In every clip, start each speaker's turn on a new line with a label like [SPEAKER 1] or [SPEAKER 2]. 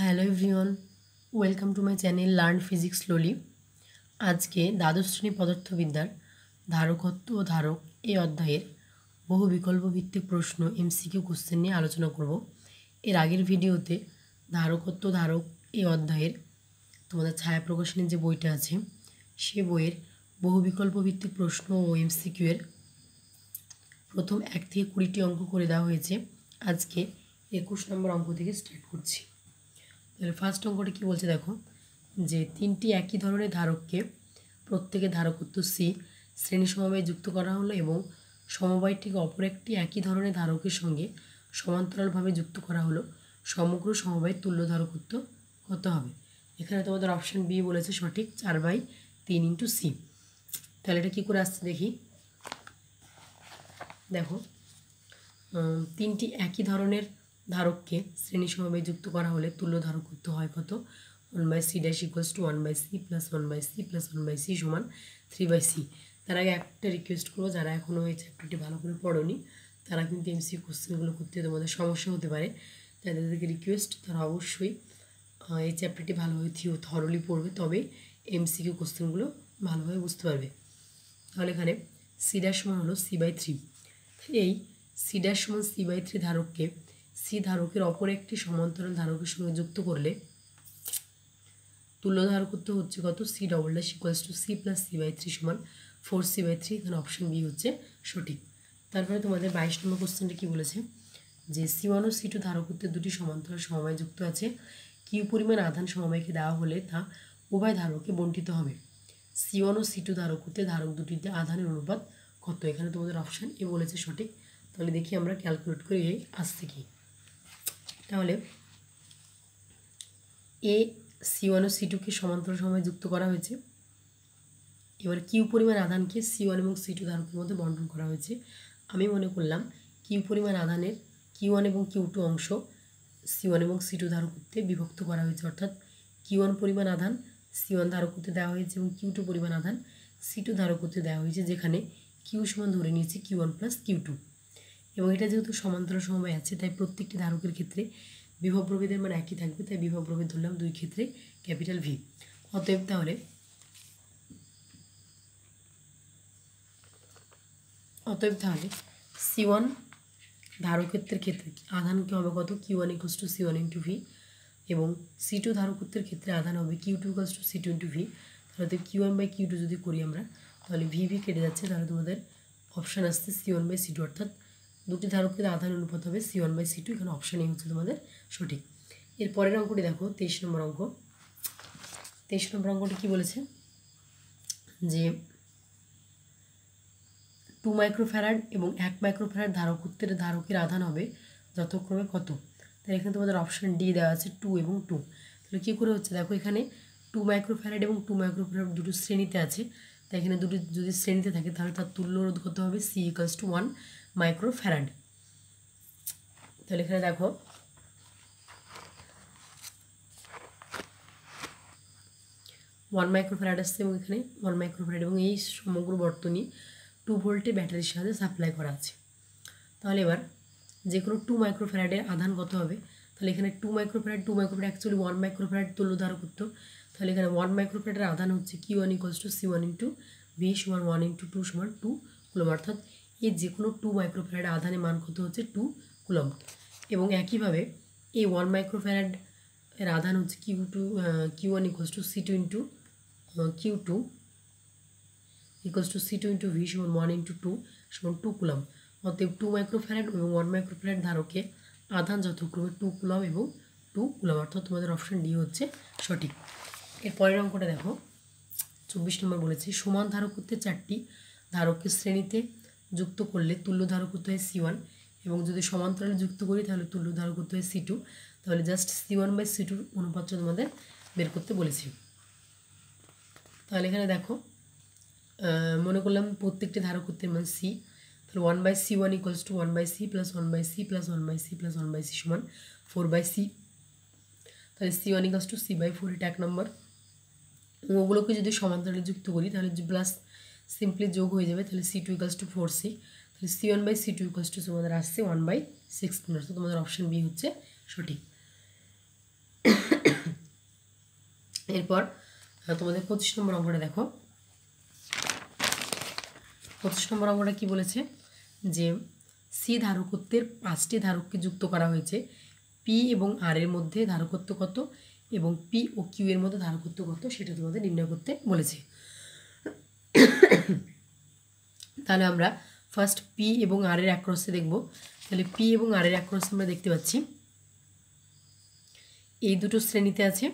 [SPEAKER 1] Hello everyone, welcome to my channel learn physics slowly. আজকে দ্বাদশ শ্রেণী পদার্থবিদ্যার ধারকত্ব ও ধারক এই অধ্যায়ের বহু বিকল্প ভিত্তিক প্রশ্ন এমসিকিউ কোশ্চেন নিয়ে আলোচনা করব। এর আগের ভিডিওতে ধারকত্ব ধারক এই অধ্যায়ের তোমাদের ছায়া প্রকাশনের যে বইটা আছে সে বইয়ের বহু বিকল্প ভিত্তিক প্রশ্ন ও এমসিকিউ এর প্রথম 1 থেকে 20টি অঙ্ক করে দেওয়া হয়েছে। আজকে 21 নম্বর অঙ্ক থেকে স্টার্ট করছি। তাহলে ফার্স্ট অঙ্কটা কী বলছে দেখো, যে তিনটি একই ধরনের ধারককে প্রত্যেকের ধারকত্ব সি শ্রেণী সমবায়ে যুক্ত করা হলো এবং সমবায়টিকে অপর একটি একই ধরনের ধারকের সঙ্গে সমান্তরালভাবে যুক্ত করা হলো। সমগ্র সমবায়ের তুল্য ধারকত্ব কত হবে? এখানে তোমাদের অপশান বি বলেছে সঠিক, 4/3 ইন্টু সি। তাহলে এটা কী করে আসছে দেখি। দেখো, তিনটি একই ধরনের ধারককে শ্রেণী সমবায়ে যুক্ত করা হলে তুল্য ধারকত্ব হয় কত? 1/c dash equals to 1/c plus 1/c plus 1/c সমান 3/c। তার আগে একটা রিকোয়েস্ট করবো, যারা এখনও এই চ্যাপ্টারটি ভালো করে পড়োনি তারা কিন্তু এমসিকিউ কোশ্চেনগুলো করতে তোমাদের সমস্যা হতে পারে। তাদেরকে রিকোয়েস্ট, তারা অবশ্যই এই চ্যাপ্টারটি ভালোভাবে থরলি পড়বে, তবে এমসিকিউ কোশ্চেনগুলো ভালোভাবে বুঝতে পারবে। তাহলে এখানে সি ড্যাশ সমান হলো c/3। এই সি ড্যাশ সমান c/3 ধারককে সি ধারকের অপর একটি সমান্তরাল ধারকের সঙ্গে যুক্ত করলে তুল্য ধারকত্ব হচ্ছে কত? c double dash equals to c plus c/3 সমান 4c/3। এখানে অপশন বি হচ্ছে সঠিক। তারপরে তোমাদের 22 নম্বর কোশ্চেনটা কী বলেছে, যে c1 ও c2 ধারকত্বের দুটি সমান্তরাল সমবায় যুক্ত আছে। কিউ পরিমাণ আধান সমবায়কে দেওয়া হলে তা উভয় ধারকে বণ্টিত হবে। c1 ও c2 ধারকত্বের ধারক দুটিতে আধানের অনুপাত কত? এখানে তোমাদের অপশান এ বলেছে সঠিক। তাহলে দেখি আমরা ক্যালকুলেট করি এই আসছে কি। তাহলে এ c1 ও c2কে সমান্তরাল সমবায়ে যুক্ত করা হয়েছে। এবার কিউ পরিমাণ আধানকে c1 এবং c2 ধারকের মধ্যে বণ্টন করা হয়েছে। আমি মনে করলাম কিউ পরিমাণ আধানের q1 এবং q2 অংশ c1 এবং c2 ধারকত্বে বিভক্ত করা হয়েছে, অর্থাৎ q1 পরিমাণ আধান c1 ধারকত্বে দেওয়া হয়েছে এবং q2 পরিমাণ আধান c2 ধারকত্বে দেওয়া হয়েছে, যেখানে q সমান ধরে নিয়েছি q1 প্লাস q2। এবং এটা যেহেতু সমান্তরাল সমবায় আছে তাই প্রত্যেকটি ধারকের ক্ষেত্রে বিভব প্রভেদের মান একই থাকবে, তাই বিভব প্রভেদ ধরলাম দুই ক্ষেত্রে ক্যাপিটাল ভি। অতএব তাহলে c1 ধারকত্বের ক্ষেত্রে আধানকে হবে কত? q1 equals to c1 into V, এবং c2 ধারকত্বের ক্ষেত্রে আধান হবে q2 equals to c2 into V. তাহলে q1/q2 যদি করি আমরা, তাহলে ভি কেটে যাচ্ছে। তাহলে তোমাদের অপশান আসছে c1/c2, অর্থাৎ দুটি ধারকের আধান অনুপাত হবে c1/c2। এখানে অপশান এ হচ্ছে তোমাদের সঠিক। এর পরের অঙ্কটি দেখো, 23 নম্বর অঙ্ক। 23 নম্বর অঙ্কটি কী বলেছে, যে 2 মাইক্রোফ্যারাড এবং 1 মাইক্রোফ্যারাড ধারকের আধান হবে যথাক্রমে কত? তাহলে এখানে তোমাদের অপশান ডি দেওয়া আছে 2 এবং 2। তাহলে কী করে হচ্ছে দেখো, এখানে 2 মাইক্রোফ্যারাড এবং 2 মাইক্রোফ্যারাড দুটো শ্রেণীতে আছে। তাই এখানে দুটি যদি শ্রেণীতে থাকে তাহলে তার তুল্য রোধ কত হবে? c equals to 1 microfarad. তাহলে এখানে দেখো 1 মাইক্রোফ্যারাড আসছে এবং এখানে 1 মাইক্রোফ্যারাড, এবং এই সমগ্র বর্তনী 2 ভোল্টের ব্যাটারির সাহায্যে সাপ্লাই করা আছে। তাহলে এবার যে কোনো 2 মাইক্রোফ্যারাডের আধান কত হবে? তাহলে এখানে 2 মাইক্রোফ্যারাড অ্যাকচুয়ালি 1 মাইক্রোফ্যারাড তুল্য ধারকত্ব। তাহলে এখানে 1 মাইক্রোফ্যারাডের আধান হচ্ছে q1 equals to c1 into V সমান 1 ইন্টু 2 সমান 2 কুলম, অর্থাৎ এই যে কোনো 2 মাইক্রোফ্যারাডের আধানের মান কত হচ্ছে? 2 কুলম। এবং একইভাবে এই 1 মাইক্রোফ্যারাড এর আধান হচ্ছে q1 equals to c2 into q2 equals to c2 into V সমান 1 ইন্টু 2 সমান 2 কুলম। অতএব 2 মাইক্রোফ্যারাড এবং 1 মাইক্রোফ্যারাড ধারকে আধান যথাক্রমে 2 কুলম এবং 2 কুলম, অর্থাৎ তোমাদের অপশান ডি হচ্ছে সঠিক। এর পরের অঙ্কটা দেখো, 24 নম্বর বলেছে সমান ধারকত্বে 4টি ধারককে শ্রেণীতে যুক্ত করলে তুল্য ধারকত্ব হয় c1, এবং যদি সমান্তরালে যুক্ত করি তাহলে তুল্য ধারকত্ব হয় c2। তাহলে জাস্ট c1/c2 অনুপাতটা তোমাদের বের করতে বলেছি। তাহলে এখানে দেখো, মনে করলাম প্রত্যেকটি ধারকত্বের মান c। তাহলে 1/c1 equals to 1/c plus 1/c plus 1/c plus 1/c সমান 4/c। তাহলে c1 ইকুয়ালস টু c/4, এটা 1 নম্বর। ওগুলোকে যদি সমান্তরালে যুক্ত করি তাহলে প্লাস সিম্পলি যোগ হয়ে যাবে। তাহলে c2 ইকুয়ালস টু 4c। তাহলে c1/c2 ইকুয়ালস টু তোমাদের আসছে 1/16, অর্থাৎ তোমাদের অপশান বি হচ্ছে সঠিক। এরপর তোমাদের 25 নম্বর অঙ্কটা দেখো। 25 নম্বর অঙ্কটা কি বলেছে যে সি ধারকত্বের 5টি ধারককে যুক্ত করা হয়েছে, পি এবং আর এর মধ্যে ধারকত্ব কত এবং পি ও কিউ এর মধ্যে ধারকত্ব কত সেটা তোমাদের নির্ণয় করতে বলেছে। তাহলে আমরা ফার্স্ট পি এবং আর এর অ্যাক্রসে দেখব। তাহলে পি এবং আর এর অ্যাক্রসে আমরা দেখতে পাচ্ছি এই দুটো শ্রেণীতে আছে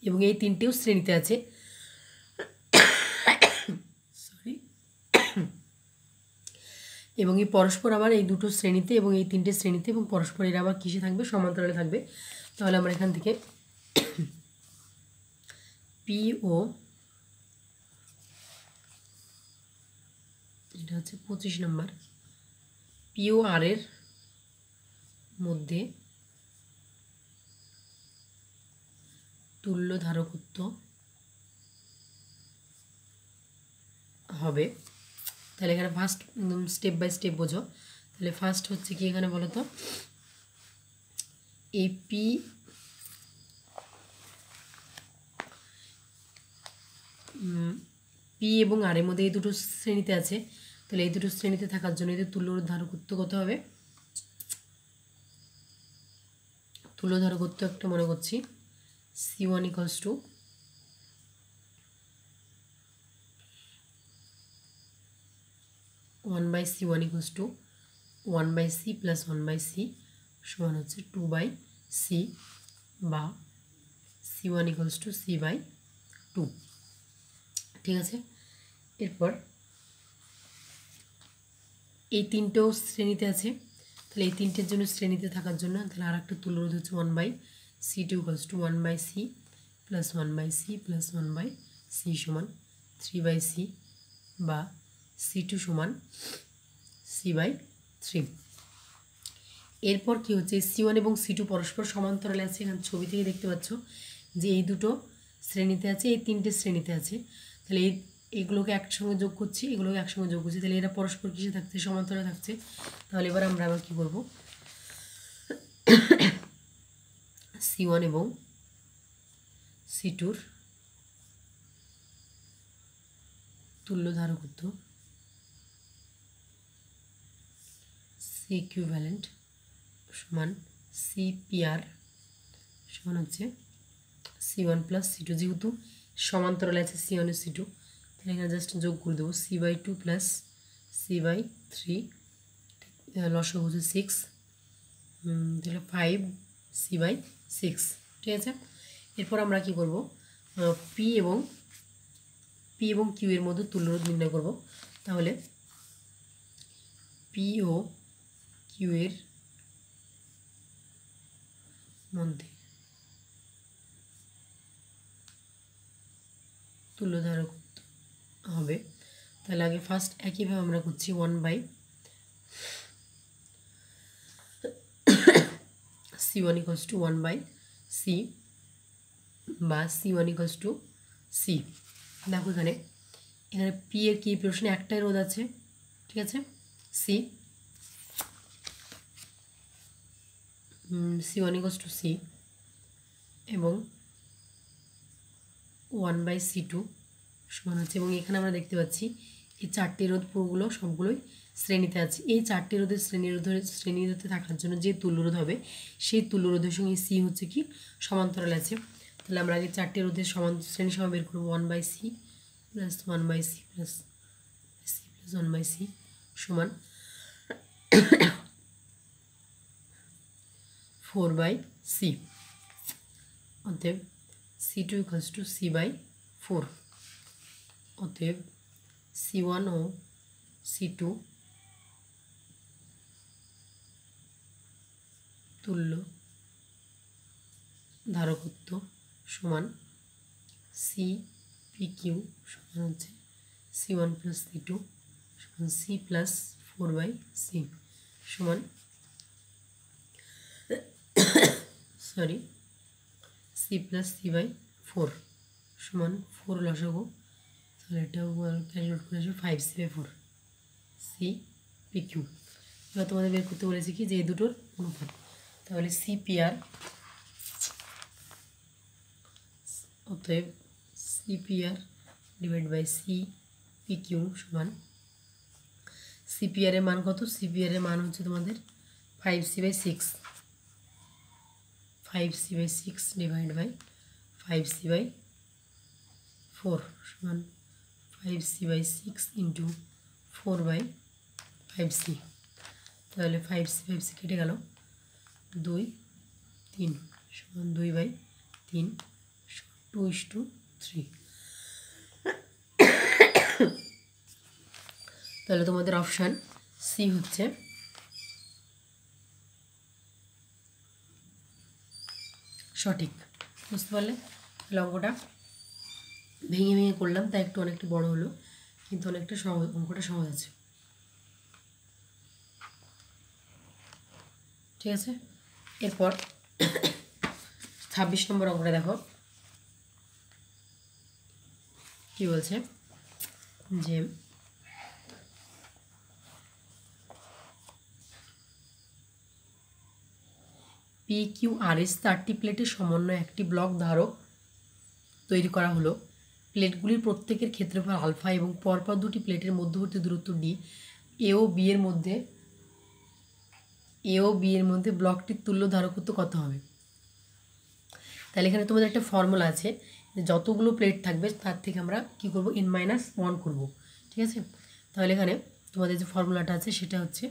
[SPEAKER 1] এবং এই তিনটেও শ্রেণীতে আছে। সরি। এবং এই পরস্পর আবার এই দুটো শ্রেণীতে এবং এই তিনটে শ্রেণীতে এবং পরস্পর এরা আবার কিসে থাকবে, সমান্তরালে থাকবে। তাহলে আমরা এখান থেকে পি ও, এটা হচ্ছে 25 নম্বর, পি ও আর এর মধ্যে তুল্য ধারকত্ব হবে। তাহলে এখানে ফার্স্ট একদম স্টেপ বাই স্টেপ বোঝো। তাহলে ফার্স্ট হচ্ছে কি এখানে বলো তো, এই পি এবং আর এর মধ্যে এই দুটো শ্রেণীতে আছে। তাহলে এই দুটো শ্রেণীতে থাকার জন্য এদের তুল্য ধারকত্ব কত হবে? তুল্য ধারকত্ব একটা মনে করছি C1 equals to 1/C1 equals to 1/C plus 1/C সমান হচ্ছে 2/C বা C1 ইকুয়ালস টু C/2। ঠিক আছে। এরপর এই তিনটেও শ্রেণীতে আছে। তাহলে এই তিনটের জন্য শ্রেণীতে থাকার জন্য তাহলে আর একটা তুল্যরোধ হচ্ছে 1/C2 equals to 1/C plus 1/C plus 1/C সমান 3/C বা C2 সমান C/3। এরপর কি হচ্ছে, C1 এবং C2 পরস্পর সমান্তরালে আছে। এখানে ছবি থেকে দেখতে পাচ্ছ যে এই দুটো শ্রেণীতে আছে, এই তিনটে শ্রেণীতে আছে। তাহলে এগুলোকে একসঙ্গে যোগ করছি, এগুলোকে একসঙ্গে যোগ করছি, তাহলে এরা পরস্পর কিসে থাকছে, সমান্তরালে থাকছে। তাহলে এবার আমরা আবার কী করব, C1 এবং C2-র তুল্য ধারকত্ব C ইকুইভ্যালেন্ট সমান CPR সমান হচ্ছে C1 প্লাস C2। যেহেতু সমান্তরালে আছে C1 ও C2, তাহলে এখানে জাস্ট যোগ করে দেবো C/2 প্লাস C/3, লসাগু হচ্ছে 6, তাহলে 5C/6। ঠিক আছে। এরপর আমরা কি করব, পি এবং কিউ এর মধ্যে তুল্যরোধ নির্ণয় করব। তাহলে পি ও কিউ এর মধ্যে তুল্য ধারকত্ব হবে। তাহলে আগে ফার্স্ট একইভাবে আমরা করছি 1/C1 ইকুয়ালস টু 1/C বা C1 ইকুয়ালস টু C। দেখো এখানে পি এর কি প্রশ্নে একটাই রোধ আছে, ঠিক আছে, C1 ইকুয়ালস টু C এবং 1/C2 সমান হচ্ছে। এবং এখানে আমরা দেখতে পাচ্ছি এই চারটি রোধ পুরোগুলো সবগুলোই শ্রেণীতে আছে। এই চারটি রোধের শ্রেণীরোধে থাকার জন্য যে তুল্যরোধ হবে সেই তুল্যরোধের সঙ্গে C হচ্ছে কি সমান্তরাল আছে। তাহলে আমরা আগে চারটি রোধের শ্রেণী সমান বের করবো 1/C plus 1/C plus C plus 1/C সমান 4/C। অতএব C2 ইকুয়ালস টু C/4। অতএব C1 ও C2 তুল্য ধারকত্ব সমান CPQ সমান হচ্ছে C1 প্লাস C2 সমান C প্লাস 4/C সমান C প্লাস C/4 সমান 4 লসাগু, তাহলে এটাও ক্যালকুলেট করে আসবে 5C/4 CPQ। এবার তোমাদের বের করতে বলেছি কি যে এই দুটোর অনুপাত। তাহলে CPR অতএব CPR divide by C P Q সমান সিপিআর এর মান কত? সিপিআর এর মান হচ্ছে তোমাদের 5c/6, 5c/6 divide by 5c/4 সমান 5c/6 ইন্টু 4/5c। তাহলে 5c কেটে গেল, 2 3 সমান 2/3 2:3। তাহলে তোমাদের অপশান সি হচ্ছে সঠিক। বুঝতে পারলে? তাহলে অঙ্কটা ভেঙে ভেঙে করলাম, তাই একটু অনেকটা বড় হলো, কিন্তু অনেকটা সহজ, অঙ্কটা সহজ আছে। ঠিক আছে, এরপর 26 নম্বর অঙ্কটা দেখো কি বলছে, যে PQRS 4টি প্লেটের সমন্বয়ে একটি ব্লক ধারক তৈরি করা হলো। প্লেটগুলির প্রত্যেকের ক্ষেত্রফল আলফা এবং পরপর দুটি প্লেটের মধ্যবর্তী দূরত্ব ডি। এ ও বি এর মধ্যে ব্লকটির তুল্য ধারকত্ব কত হবে? তাহলে এখানে তোমাদের একটা ফর্মুলা আছে, যতগুলো প্লেট থাকবে তার থেকে আমরা কি করব, n-1 করব। ঠিক আছে, তাহলে এখানে তোমাদের যে ফর্মুলাটা আছে সেটা হচ্ছে,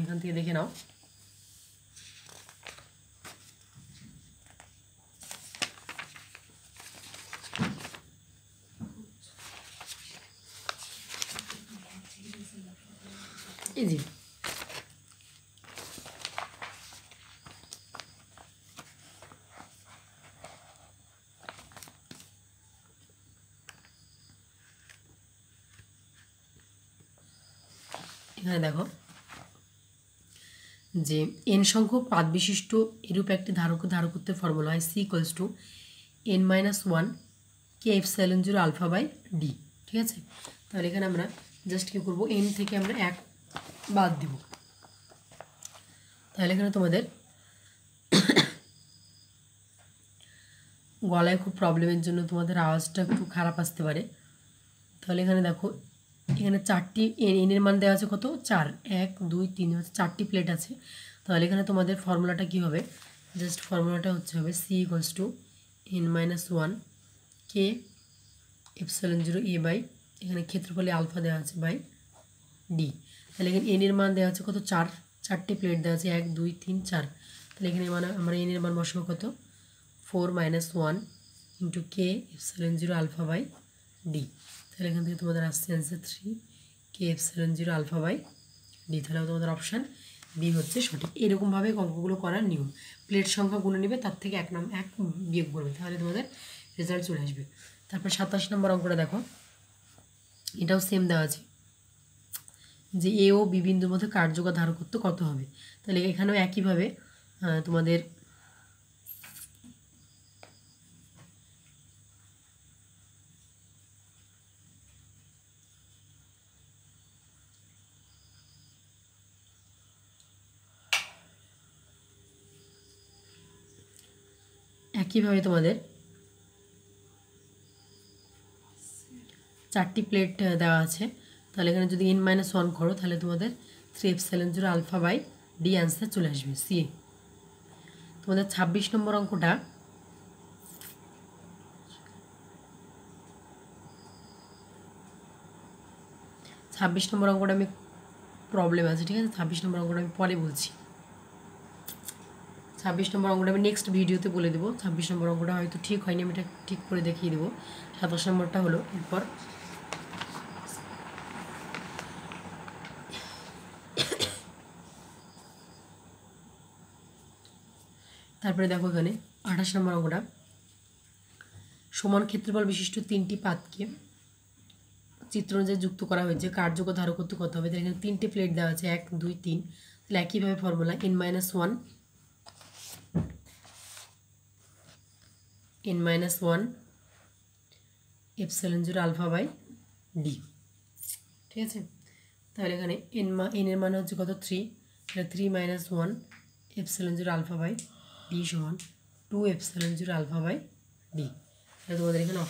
[SPEAKER 1] এখান থেকে দেখে নাও, ইজি। এখানে দেখো যে n সংখ্যক পাত বিশিষ্ট এরূপ একটি ধারকত্বের ফর্মুলা হয় C=n-1 k ε0 α/d। ঠিক আছে, তাহলে এখানে আমরা জাস্ট কী করবো, n থেকে আমরা 1 বাদ দিব। তাহলে এখানে তোমাদের গলায় খুব প্রবলেমের জন্য তোমাদের আওয়াজটা একটু খারাপ আসতে পারে। তাহলে এখানে দেখো, এখানে 4টি n এর মান দেওয়া আছে কত, 4, 1 2 3 হচ্ছে 4টি প্লেট আছে। তাহলে এখানে তোমাদের ফর্মুলাটা কি হবে, জাস্ট ফর্মুলাটা হবে C=n-1 k ε0 a/, এখানে ক্ষেত্রফলে আলফা দেওয়া আছে বাই ডি। তাহলে এখানে n এর মান দেওয়া আছে কত, 4, 4টি প্লেট দেওয়া আছে 1 2 3 4। তাহলে এখানে মানে আমরা n এর মান বসাবো কত, 4 - 1 ইন্টু k ε0 α/d। তাহলে এখান থেকে তোমাদের আসছে অ্যান্সার 3 k ε0 α/d। তাহলে তোমাদের অপশান বি হচ্ছে সঠিক। এরকমভাবে অঙ্কগুলো করার নিয়ম, প্লেট সংখ্যা গুলো নেবে, তার থেকে 1 বিয়োগ করবে, তাহলে তোমাদের রেজাল্ট চলে আসবে। তারপর 27 নম্বর অঙ্কটা দেখো, এটাও সেম দেওয়া আছে যে এ ও বি বিন্দুর মধ্যে কার্যকর ধারকত্ব কত হবে। তাহলে এখানেও একইভাবে তোমাদের তোমাদের 4টি প্লেট দেওয়া আছে। তাহলে এখানে যদি n-1 করো, তাহলে তোমাদের 3 ε0 α/d অ্যান্সার চলে আসবে সি। তোমাদের 26 নম্বর অঙ্কটা আমি প্রবলেম আছে। ঠিক আছে, 26 নম্বর অঙ্কটা আমি পরে বলছি। 26 নম্বর অঙ্কটা আমি নেক্সট ভিডিওতে বলে দেবো। 26 নম্বর অঙ্কটা হয়তো ঠিক হয়নি, আমি এটা ঠিক করে দেখিয়ে দেবো। 27 নম্বরটা হলো, এরপর তারপরে দেখো এখানে 28 নম্বর অঙ্কটা, সমান ক্ষেত্রফল বিশিষ্ট 3টি পাতকে চিত্র অনুযায়ী যুক্ত করা হয়েছে, কার্যকর ধারকত্ব কত হবে। তাহলে এখানে 3টে প্লেট দেওয়া আছে 1 2 3। তাহলে একইভাবে ফর্মুলা n-1 ε0 α/d। ঠিক আছে, তাহলে এখানে n এর মান হচ্ছে কত, 3। তাহলে 3 - 1 ε0 α/d সমান 2 ε0 α/d। তাহলে তোমাদের এখানে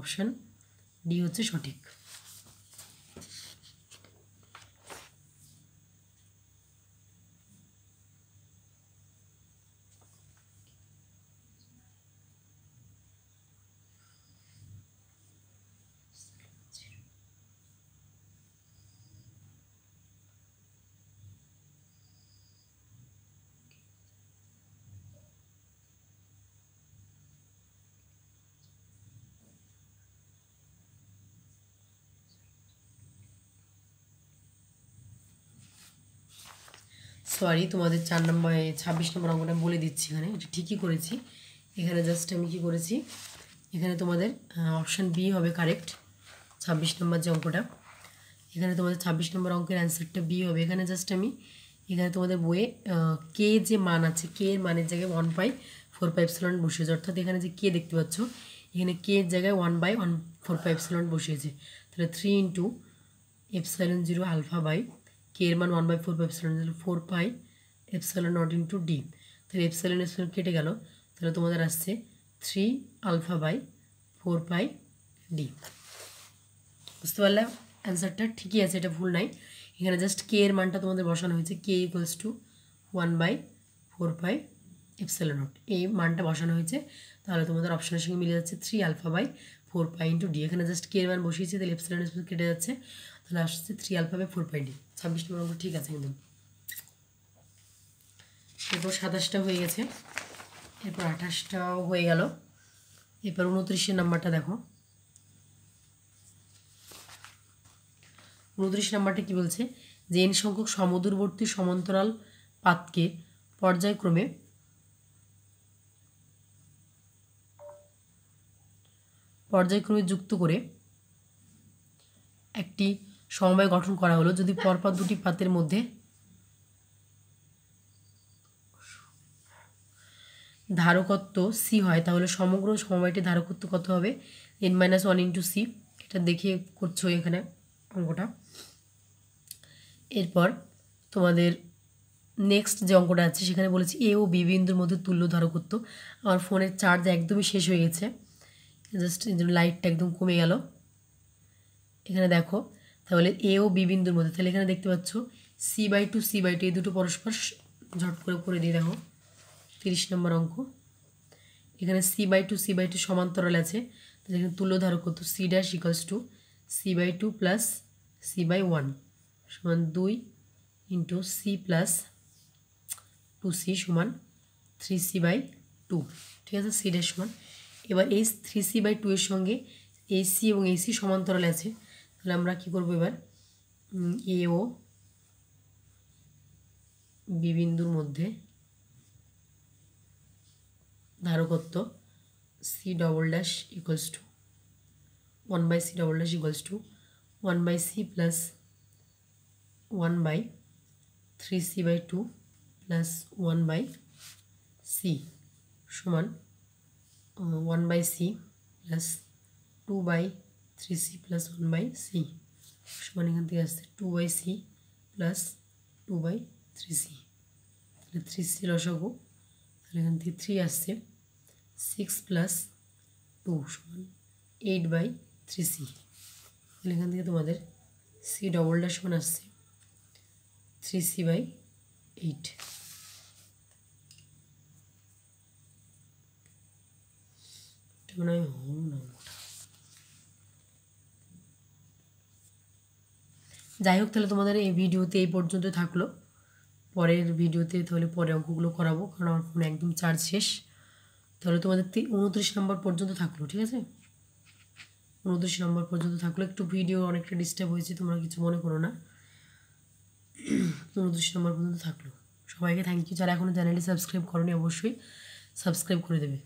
[SPEAKER 1] অপশান ডি হচ্ছে সঠিক। সরি, তোমাদের 26 নম্বর অঙ্কটা বলে দিচ্ছি। এখানে এটা ঠিকই করেছি। এখানে জাস্ট আমি কী করেছি, এখানে তোমাদের অপশান বি হবে কারেক্ট। 26 নম্বর যে অঙ্কটা, এখানে তোমাদের 26 নম্বর অঙ্কের অ্যান্সারটা বি হবে। এখানে জাস্ট আমি এখানে তোমাদের বইয়ে কে যে মান আছে, কে এর মানের জায়গায় 1/4πε বসিয়েছে। অর্থাৎ এখানে যে কে দেখতে পাচ্ছ, এখানে কে এর জায়গায় 1/4πε বসিয়েছে। তাহলে 3 × ε0 আলফা বাই কে এর মান 1/4πε, 4πε0 ইন্টু ডি। তাহলে এপসাইলন কেটে গেল। তাহলে তোমাদের আসছে 3 আলফা বাই 4π ডি। বুঝতে পারলে অ্যান্সারটা ঠিকই আছে, এটা ভুল নাই। এখানে জাস্ট কে এর মানটা তোমাদের বসানো হয়েছে, কে = 1/4πε0, এই মানটা বসানো হয়েছে। তাহলে তোমাদের অপশনের সঙ্গে মিলে যাচ্ছে 3 আলফা বাই 4π ইন্টু ডি। এখানে জাস্ট কে এর মান বসিয়েছি, তাহলে এপসাইলন কেটে যাচ্ছে। তাহলে আসছে 3 আলফা বাই 4π ডি। 26 নম্বর অঙ্ক ঠিক আছে একদম। এরপর 27টা হয়ে গেছে, এরপর 28টাও হয়ে গেল। এরপর 29 নাম্বারটা দেখো। 29 নাম্বারটা কি বলছে, যে n সংখ্যক সমদূরবর্তী সমান্তরাল পাতকে পর্যায়ক্রমে যুক্ত করে একটি সমবায় গঠন করা হলো। যদি পরপর দুটি পাতের মধ্যে ধারকত্ব সি হয়, তাহলে সমগ্র সমবায়টির ধারকত্ব কত হবে, n-1 ইন্টু সি। এটা দেখিয়ে করছো এখানে অঙ্কটা। এরপর তোমাদের নেক্সট যে অঙ্কটা আছে, সেখানে বলেছি এ ও বি বিন্দুর মধ্যে তুল্য ধারকত্ব। আমার ফোনের চার্জ একদমই শেষ হয়ে গেছে, জাস্ট এই জন্য লাইটটা একদম কমে গেল। এখানে দেখো, তাহলে এ ও বি বিন্দুর মধ্যে, তাহলে এখানে দেখতে পাচ্ছ c/2 c/2 এই দুটো পরস্পর ঝট করে দিয়ে দেখো 30 নম্বর অঙ্ক। এখানে c/2 c/2 সমান্তরাল আছে, তাহলে এখানে তুল্য ধারকত্ব c' = c/2 প্লাস c/1 সমান 2 ইন্টু c প্লাস 2c সমান 3c/2। ঠিক আছে, c' সমান। এবার এই 3c/2 এর সঙ্গে এই c এবং এই c সমান্তরাল আছে, তাহলে আমরা কি করব, এবার এ ও বি বিন্দুর মধ্যে ধারকত্ব c' = 1/c' = 1/c plus 1/3c/2 plus 1/c সমান 1/c plus 2/3c plus 1/c সমান এখান থেকে আসছে 2/c প্লাস 2/3c। তাহলে 3c লসাগু, তাহলে এখান থেকে 3 আসছে, 6 প্লাস 2 সমান 8/3c। তাহলে এখান থেকে তোমাদের c' সমান আসছে 3c/8। মনে হয় না। যাই হোক, তাহলে তোমাদের এই ভিডিওতে এই পর্যন্ত থাকলো। পরের ভিডিওতে তাহলে পরে অঙ্কগুলো করাবো, কারণ আমার ফোন একদম চার্জ শেষ। তাহলে তোমাদের 29 নম্বর পর্যন্ত থাকলো। ঠিক আছে, 29 নম্বর পর্যন্ত থাকলো। একটু ভিডিও অনেকটা ডিস্টার্ব হয়েছে, তোমরা কিছু মনে করো না। 29 নম্বর পর্যন্ত থাকলো। সবাইকে থ্যাংক ইউ। যারা এখনও চ্যানেলটি সাবস্ক্রাইব করোনি, অবশ্যই সাবস্ক্রাইব করে দেবে।